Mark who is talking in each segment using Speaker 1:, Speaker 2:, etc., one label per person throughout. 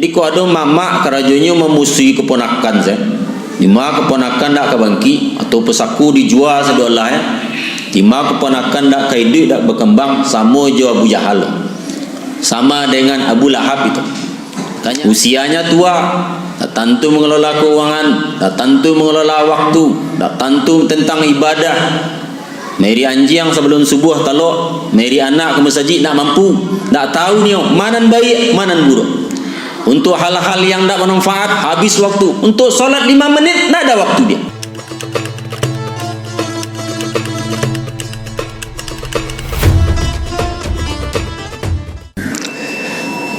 Speaker 1: Jadi kau ada mamak kerajunya memusuhi keponakan saya. Lima keponakan tak kebangki atau pesaku dijual sedolah ya. Lima keponakan tak kaidik tak berkembang sama jo Abu Jahal. Sama dengan Abu Lahab itu. Tanya, usianya tua, tak tentu mengelola keuangan, tak tentu mengelola waktu, tak tentu tentang ibadah. Meri anjing sebelum subuh talok, meri anak ke masjid nak mampu, tak tahu ni mana baik, mana buruk. Untuk hal-hal yang tak bermanfaat habis waktu. Untuk solat 5 menit tak ada waktu dia.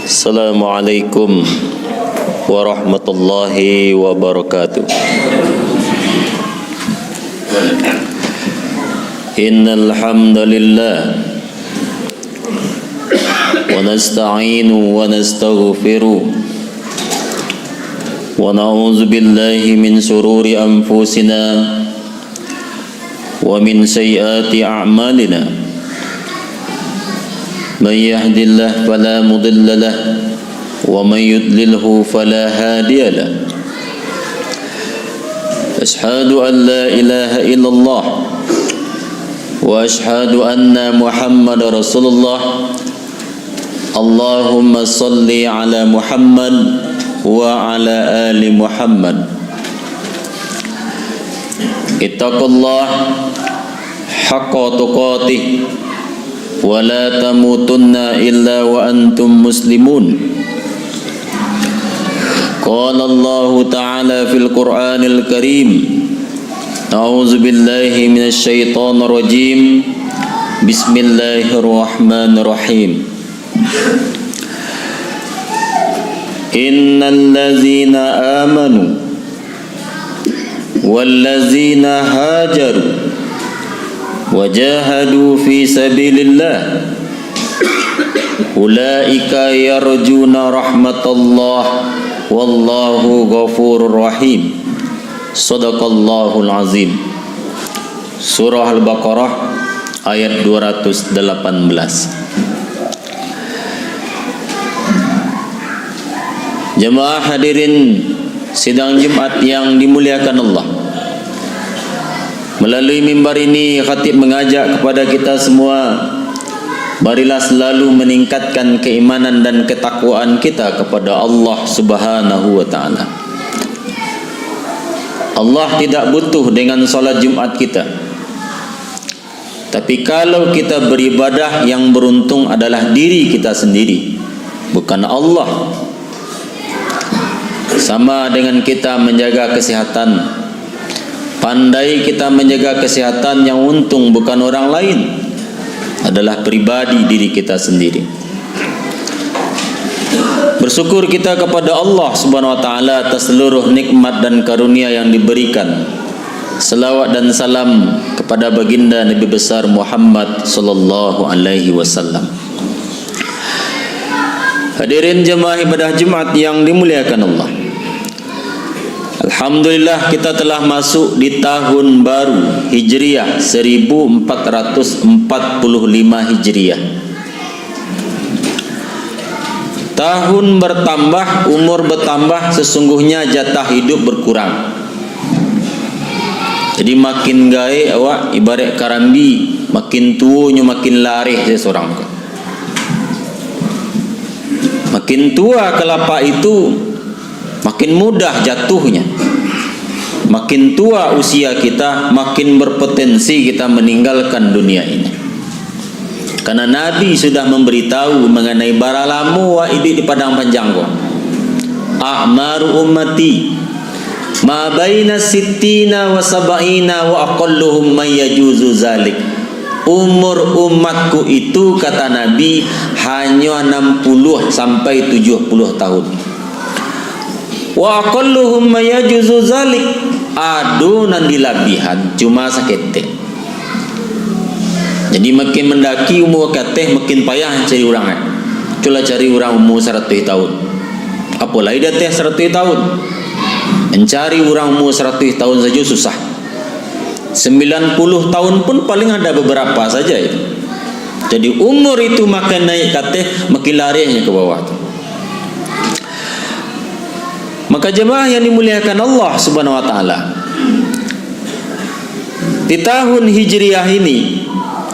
Speaker 1: Assalamualaikum warahmatullahi wabarakatuh. Innal hamdalillah wa nasta'inu wa nastaghfiru wa na'udzu billahi min shururi anfusina wa min sayyiati a'malina. Man yahdihillahu fala mudilla lahu wa man yudlilhu fala hadiya lahu. Ashhadu an la ilaha illallah wa ashhadu anna Muhammadar Rasulullah. Allahumma salli ala Muhammad wa ala ali Muhammad. Ittaqullah haqqa tuqatih wa la tamutunna illa wa antum muslimun. Qala Allah ta'ala fil Qur'anil Karim, a'udzu billahi minasy syaithanir rajim. Bismillahirrahmanirrahim. Innal ladzina amanu wal ladzina hajaru wajahadu fi sabilillah ulaika yarjuna rahmatallah wallahu ghafurur rahim. Shadaqallahul azim. Surah Al-Baqarah ayat 218. Jemaah hadirin sidang Jumat yang dimuliakan Allah, melalui mimbar ini khatib mengajak kepada kita semua, marilah selalu meningkatkan keimanan dan ketakwaan kita kepada Allah Subhanahu wa taala. Allah tidak butuh dengan salat Jumat kita. Tapi kalau kita beribadah, yang beruntung adalah diri kita sendiri, bukan Allah. Sama dengan kita menjaga kesihatan. Pandai kita menjaga kesihatan, yang untung bukan orang lain, adalah pribadi diri kita sendiri. Bersyukur kita kepada Allah Subhanahu wa taala atas seluruh nikmat dan karunia yang diberikan. Selawat dan salam kepada baginda Nabi besar Muhammad sallallahu alaihi wasallam. Hadirin jemaah ibadah Jumat yang dimuliakan Allah, alhamdulillah kita telah masuk di tahun baru Hijriah 1445 Hijriah. Tahun bertambah, umur bertambah, sesungguhnya jatah hidup berkurang. Jadi makin gae awak ibarat karambi, makin tuanya makin larih seseorang. Makin tua kelapa itu makin mudah jatuhnya. Makin tua usia kita, makin berpotensi kita meninggalkan dunia ini. Karena Nabi sudah memberitahu mengenai baralamu wa idi di padang panjang ko. A'maru ummati ma baina sittina wa sab'ina wa aqalluhum may yajuzu zalik. Umur umatku itu, kata Nabi, hanya 60 sampai 70 tahun. Wa aqalluhum may yajuzu zalik. Adunan dilabihan cuma sakete. Jadi makin mendaki umur kateh makin payah cari orang. Cula cari orang umur 100 tahun. Apalagi dah teh 100 tahun. Mencari orang umur 100 tahun saja susah. 90 tahun pun paling ada beberapa saja itu. Jadi umur itu makin naik kateh, makin larinya ke bawah. Maka jemaah yang dimuliakan Allah Subhanahu wa taala, di tahun Hijriah ini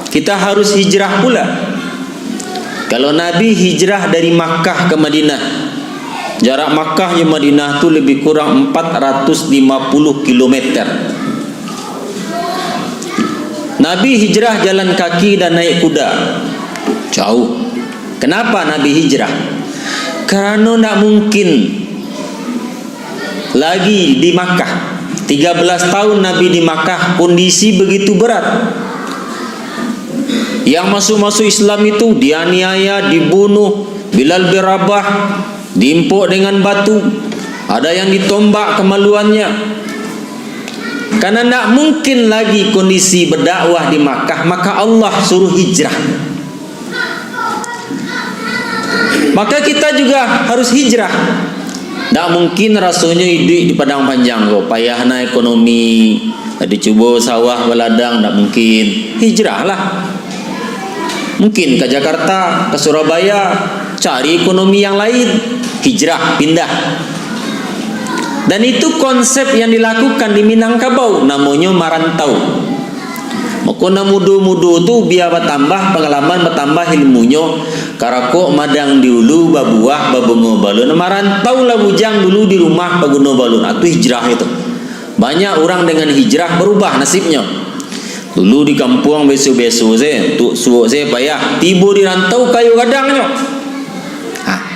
Speaker 1: kita harus hijrah pula. Kalau Nabi hijrah dari Makkah ke Madinah, jarak Makkah ke Madinah itu lebih kurang 450 km. Nabi hijrah jalan kaki dan naik kuda, jauh. Kenapa Nabi hijrah? Karena tidak mungkin lagi di Makkah. 13 tahun Nabi di Makkah, kondisi begitu berat. Yang masuk-masuk Islam itu dianiaya, dibunuh. Bilal bin Rabah diimpuk dengan batu, ada yang ditombak kemaluannya. Karena tidak mungkin lagi kondisi berdakwah di Makkah, maka Allah suruh hijrah. Maka kita juga harus hijrah. Tak mungkin rasanya hidup di padang panjang kok, payahna ekonomi, dicuba sawah beladang, tak mungkin. Hijrahlah. Mungkin ke Jakarta, ke Surabaya, cari ekonomi yang lain, hijrah, pindah. Dan itu konsep yang dilakukan di Minangkabau, namanya merantau. Makanya mudu-mudu tu biar bertambah pengalaman, bertambah ilmunya. Karakok madang diulu babuah babungo balun. Merantau lah bujang dulu di rumah baguno balun. Itu hijrah itu. Banyak orang dengan hijrah berubah nasibnya. Dulu di kampung besu-besu saya, tu suuk saya payah. Tiba di rantau kayu gadangnya.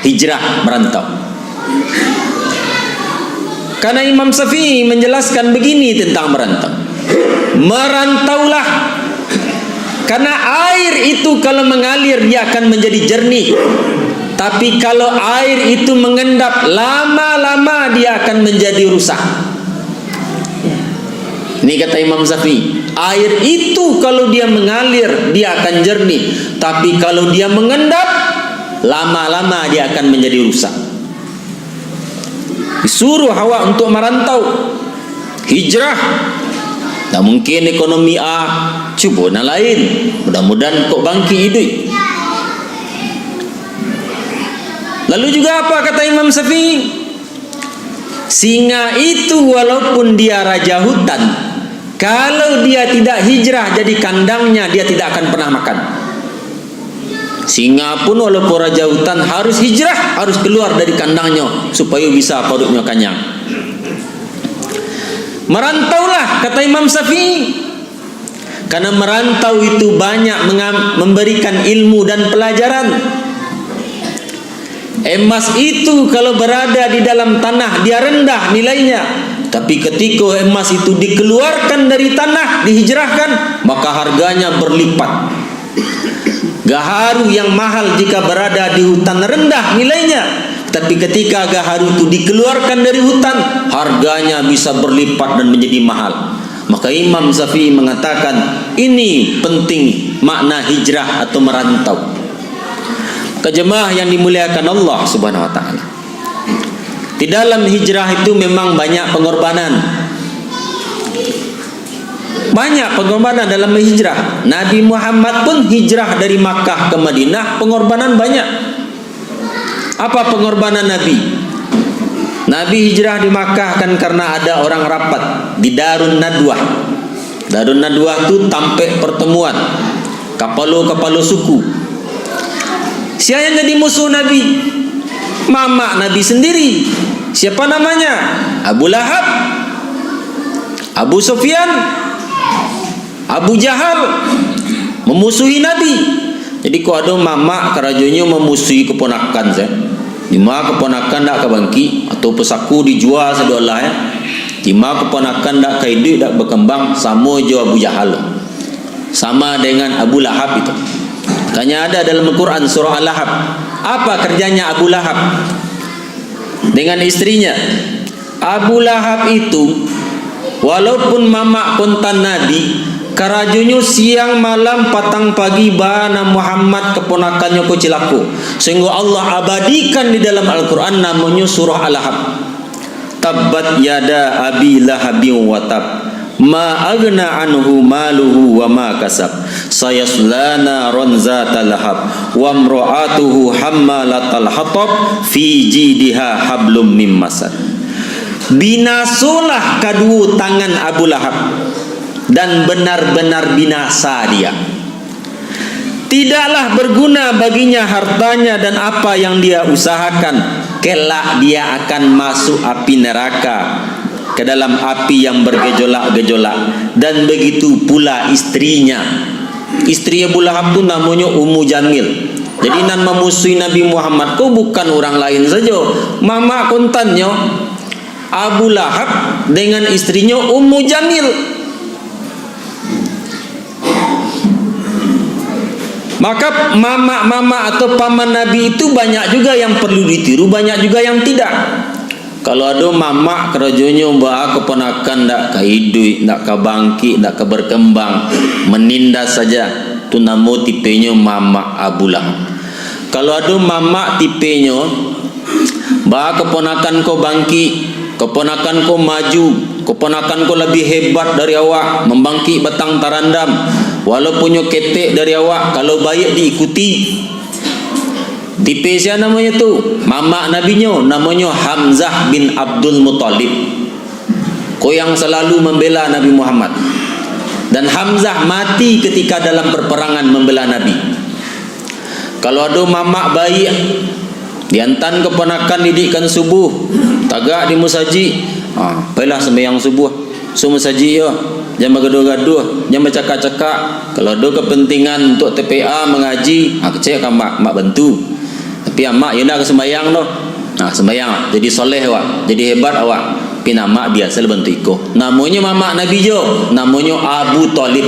Speaker 1: Hijrah merantau. Karena Imam Syafi'i menjelaskan begini tentang merantau. Merantaulah, karena air itu kalau mengalir dia akan menjadi jernih. Tapi kalau air itu mengendap, lama-lama dia akan menjadi rusak. Ini kata Imam Syafi'i. Air itu kalau dia mengalir dia akan jernih, tapi kalau dia mengendap, lama-lama dia akan menjadi rusak. Disuruh Hawa untuk merantau, hijrah. Tak mungkin ekonomi A, cuba yang lain. Mudah-mudahan kok bangkit hidup. Lalu juga apa kata Imam Syafi'i? Singa itu walaupun dia raja hutan, kalau dia tidak hijrah jadi kandangnya, dia tidak akan pernah makan. Singa pun walaupun raja hutan harus hijrah, harus keluar dari kandangnya supaya bisa perutnya kenyang. Merantaulah kata Imam Syafi'i, karena merantau itu banyak memberikan ilmu dan pelajaran. Emas itu kalau berada di dalam tanah dia rendah nilainya, tapi ketika emas itu dikeluarkan dari tanah, dihijrahkan, maka harganya berlipat. Gaharu yang mahal jika berada di hutan rendah nilainya, tapi ketika gaharu itu dikeluarkan dari hutan, harganya bisa berlipat dan menjadi mahal. Maka Imam Syafi'i mengatakan ini penting makna hijrah atau merantau. Jemaah yang dimuliakan Allah Subhanahu wa taala, di dalam hijrah itu memang banyak pengorbanan. Banyak pengorbanan dalam hijrah. Nabi Muhammad pun hijrah dari Makkah ke Madinah, pengorbanan banyak. Apa pengorbanan Nabi? Nabi hijrah di Makkah kan karena ada orang rapat di Darun Nadwah. Darun Nadwah itu tampek pertemuan kapalo-kapalo suku. Siapa yang jadi musuh Nabi? Mama Nabi sendiri. Siapa namanya? Abu Lahab, Abu Sufyan, Abu Jahal memusuhi Nabi. Jadi kau ada mama kerajanya memusuhi keponakan saya. Lima keponakan tak kebangki atau pesaku dijual sedolah ya. Lima keponakan tak kaidu tak berkembang, sama je Abu Jahal. Sama dengan Abu Lahab itu. Makanya ada dalam Al-Quran surah Al-Lahab. Apa kerjanya Abu Lahab dengan istrinya? Abu Lahab itu walaupun mama kontan Nabi, kerajunya siang malam patang pagi bana Muhammad keponakannya ko cilaku, sehingga Allah abadikan di dalam Al-Quran namanya surah Al-Lahab. Tabbat yada abi lahabin wa tab, ma agna anhu maluhu wa ma kasab, sayasla naran zata lahab, wa imra'atuhu hammalatal hatab, fi jidiha hablum mim masad. Binasolah kedua tangan Abu Lahab, dan benar-benar binasa dia. Tidaklah berguna baginya hartanya dan apa yang dia usahakan. Kelak dia akan masuk api neraka, ke dalam api yang bergejolak-gejolak. Dan begitu pula istrinya. Istri Abu Lahab tu namanya Ummu Jamil. Jadi nan memusuhi Nabi Muhammad kau bukan orang lain saja. Mama kontannya Abu Lahab dengan istrinya Ummu Jamil. Maka mama-mama atau paman Nabi itu banyak juga yang perlu ditiru, banyak juga yang tidak. Kalau ada mama kerajanya mbak keponakan ndak ke hidup, ndak ke bangki, ndak ke berkembang, menindas saja, tu namo tipenya mama Abu Lahab. Kalau ada mama tipenya mbak keponakan kau bangki, keponakan kau maju, keponakan kau lebih hebat dari awak, membangkit batang tarandam, walaupun nyo ketek dari awak, kalau baik diikuti. Tipe siapa namanya tu? Mama nabinya namanya Hamzah bin Abdul Muttalib. Kau yang selalu membela Nabi Muhammad. Dan Hamzah mati ketika dalam perperangan membela Nabi. Kalau ada mama baik, diantan keponakan didikan subuh, tagak di musaji, baiklah sembahyang subuh, semua saji ya. Jangan bergaduh-gaduh, jangan bercakap-cakap. Kalau ada kepentingan untuk TPA mengaji, kecil kan mak bantu. Tapi mak ya nak sembahyang doh. Sembahyang jadi soleh awak, jadi hebat awak. Tapi nama biasa bantu iko. Namanya mama Nabi jo, namanya Abu Talib.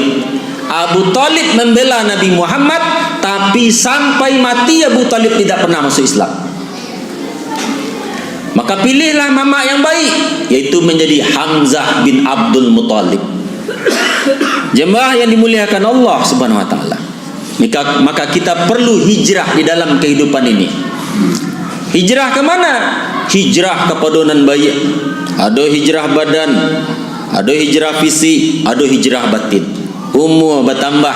Speaker 1: Abu Talib membela Nabi Muhammad, tapi sampai mati Abu Talib tidak pernah masuk Islam. Maka pilihlah mama yang baik, yaitu menjadi Hamzah bin Abdul Muttalib. Jemaah yang dimuliakan Allah Subhanahu wa taala. Maka kita perlu hijrah di dalam kehidupan ini. Hijrah ke mana? Hijrah kepada nan baik. Ada hijrah badan, ada hijrah fisik, ada hijrah batin. Umur bertambah,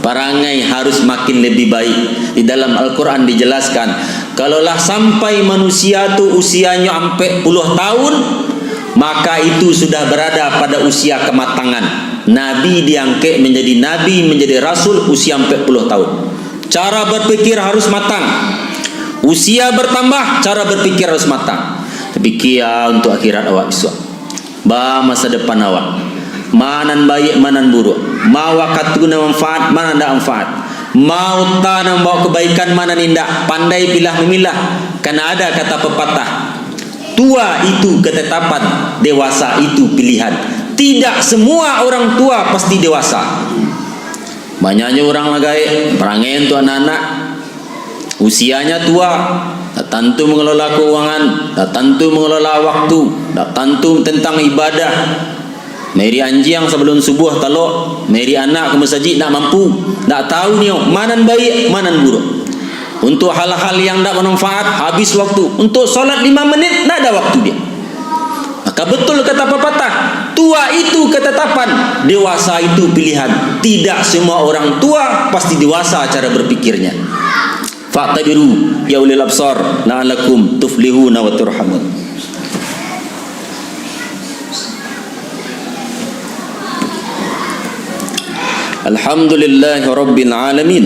Speaker 1: perangai harus makin lebih baik. Di dalam Al-Quran dijelaskan, kalaulah sampai manusia tu usianya sampai 10 tahun, maka itu sudah berada pada usia kematangan. Nabi diangkat menjadi nabi, menjadi rasul usia 40 tahun. Cara berpikir harus matang. Usia bertambah, cara berpikir harus matang. Tapi kia untuk akhirat awak besok. Masa depan awak. Manan baik, manan buruk. Mau wakatuna manfaat, mana ndak manfaat. Mau tanam bawa kebaikan, mana nindak. Pandai pilah memilah. Karena ada kata pepatah, tua itu ketetapan, dewasa itu pilihan. Tidak semua orang tua pasti dewasa. Banyaknya orang lagai perangai untuk anak-anak usianya tua, tak tentu mengelola keuangan, tak tentu mengelola waktu, tak tentu tentang ibadah. Meri anjing sebelum subuh talok, meri anak ke masjid tak mampu, tak tahu ni mana baik, mana buruk. Untuk hal-hal yang tak bermanfaat habis waktu. Untuk solat 5 menit tak ada waktu dia. Maka betul kata pepatah, tua itu ketetapan, dewasa itu pilihan. Tidak semua orang tua pasti dewasa cara berpikirnya. Fa'tabiru ya ulil absar la'alakum tuflihuna wa turhamun. Alhamdulillahi rabbil alamin.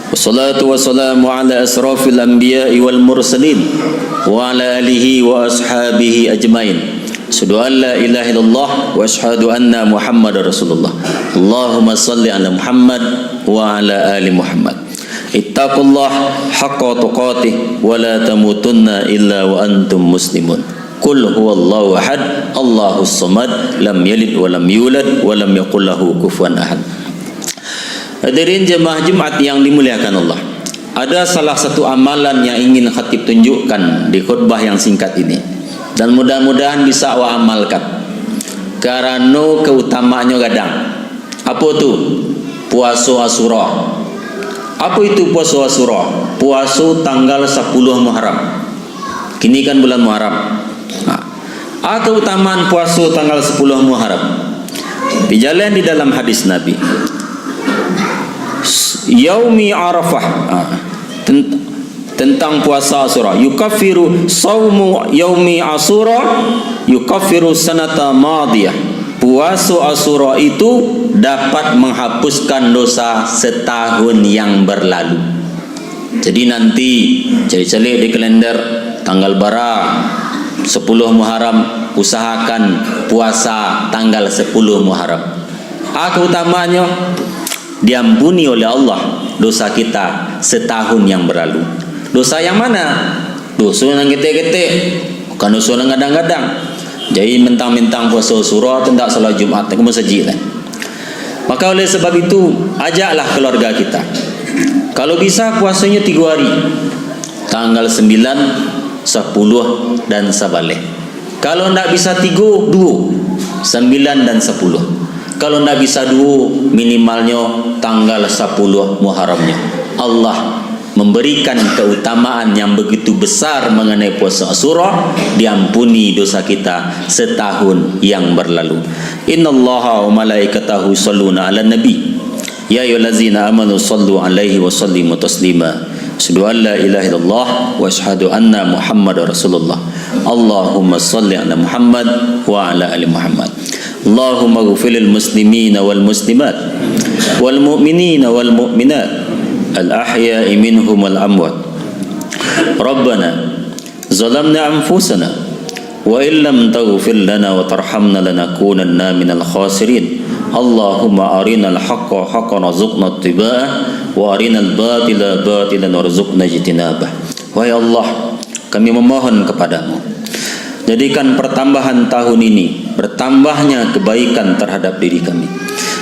Speaker 1: Wassalatu wassalamu ala asrafil anbiya'i wal mursalin wa ala alihi wa ashabihi ajmain. Asyhadu an la ilaha illallah wa asyhadu anna Muhammadar Rasulullah. Allahumma salli ala Muhammad wa ala ali Muhammad. Ittaqullaha haqqa tuqatih wa la tamutunna illa wa antum muslimun. Qul huwallahu ahad, Allahus samad, lam yalid wa lam yulad wa lam yakul lahu kufuwan ahad. Hadirin jemaah Jumat yang dimuliakan Allah, ada salah satu amalan yang ingin khatib tunjukkan di khutbah yang singkat ini, dan mudah-mudahan bisa awak amalkan karena keutamaannya gadang. Apa tu? Puasa Asyura. Apa itu puasa Asyura? Puasa tanggal 10 Muharram. Kini kan bulan Muharram. Keutamaan puasa tanggal 10 Muharram dijalan di dalam hadis Nabi. Yaumi Arafah, tentang puasa Asyura. Yukaffiru saumu yaumi Asyura yukaffiru sanata madiyah. Puasa Asyura itu dapat menghapuskan dosa setahun yang berlalu. Jadi nanti cari-cari di kalender tanggal bara 10 Muharram, usahakan puasa tanggal 10 Muharram. Utamanya diampuni oleh Allah dosa kita setahun yang berlalu. Dosa yang mana? Dosa yang getek-getek, bukan dosa yang kadang-kadang. Jadi mentang-mentang puasa Asyura tidak salat Jumat ke masjid lah. Maka oleh sebab itu ajaklah keluarga kita. Kalau bisa puasanya 3 hari. Tanggal 9, 10 dan sabale. Kalau tidak bisa 3, 2, 9 dan 10. Kalau tidak bisa 2, minimalnya tanggal 10 Muharramnya. Allah memberikan keutamaan yang begitu besar mengenai puasa Asyura, diampuni dosa kita setahun yang berlalu. Innallaha wa malaikatahu yusholluna 'alan nabi. Ya ayyuhallazina amanu shallu 'alaihi wa sallimu taslima. Asyhadu an la ilaha illallah wa asyhadu anna Muhammadar Rasulullah. Allahumma shalli 'ala Muhammad wa 'ala ali Muhammad. Allahumma ighfir lil muslimina wal muslimat wal mu'minina wal mu'minat al-ahya'i minhum wal amwat. Rabbana zalamna anfusana wa illam taghfir lana wa tarhamna lanakunanna minal khasirin. Allahumma arinal haqqa haqqan warzuqna ittiba'ah wa arinal batila batilan warzuqna ijtinabah. Wahai Allah, kami memohon kepadamu, jadikan pertambahan tahun ini bertambahnya kebaikan terhadap diri kami.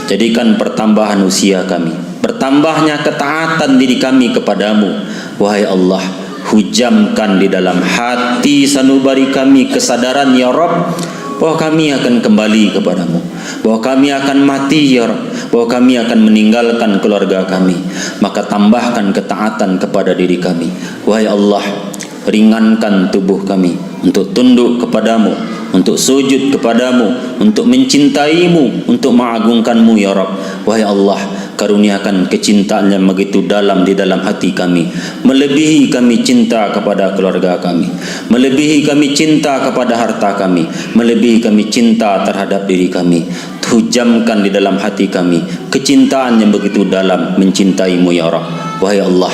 Speaker 1: Jadikan pertambahan usia kami, bertambahnya ketaatan diri kami kepadamu. Wahai Allah, hujamkan di dalam hati sanubari kami kesadaran ya Rabb, bahwa kami akan kembali kepadamu, bahwa kami akan mati ya Rabb, bahwa kami akan meninggalkan keluarga kami. Maka tambahkan ketaatan kepada diri kami. Wahai Allah, ringankan tubuh kami untuk tunduk kepadamu, untuk sujud kepadamu, untuk mencintaimu, untuk mengagungkanmu ya Rabb. Wahai Allah, karuniakan kecintaan yang begitu dalam di dalam hati kami, melebihi kami cinta kepada keluarga kami, melebihi kami cinta kepada harta kami, melebihi kami cinta terhadap diri kami. Hujamkan di dalam hati kami kecintaan yang begitu dalam mencintaimu ya Rabb. Wahai Allah,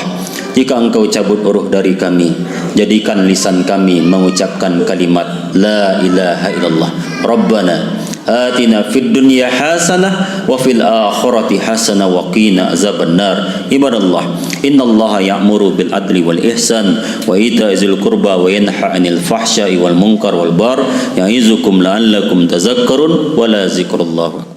Speaker 1: jika engkau cabut ruh dari kami, jadikan lisan kami mengucapkan kalimat La ilaha illallah. Rabbana atina fid dunya hasanah wa fil akhirati hasanah wa qina azabannar. Ibadallah, innallaha ya'muru bil adli wal ihsan wa ita'izil qurba wa yanha 'anil fahsya'i wal munkar wal bar ya'izukum la'allakum tadhakkarun wa la zikrullah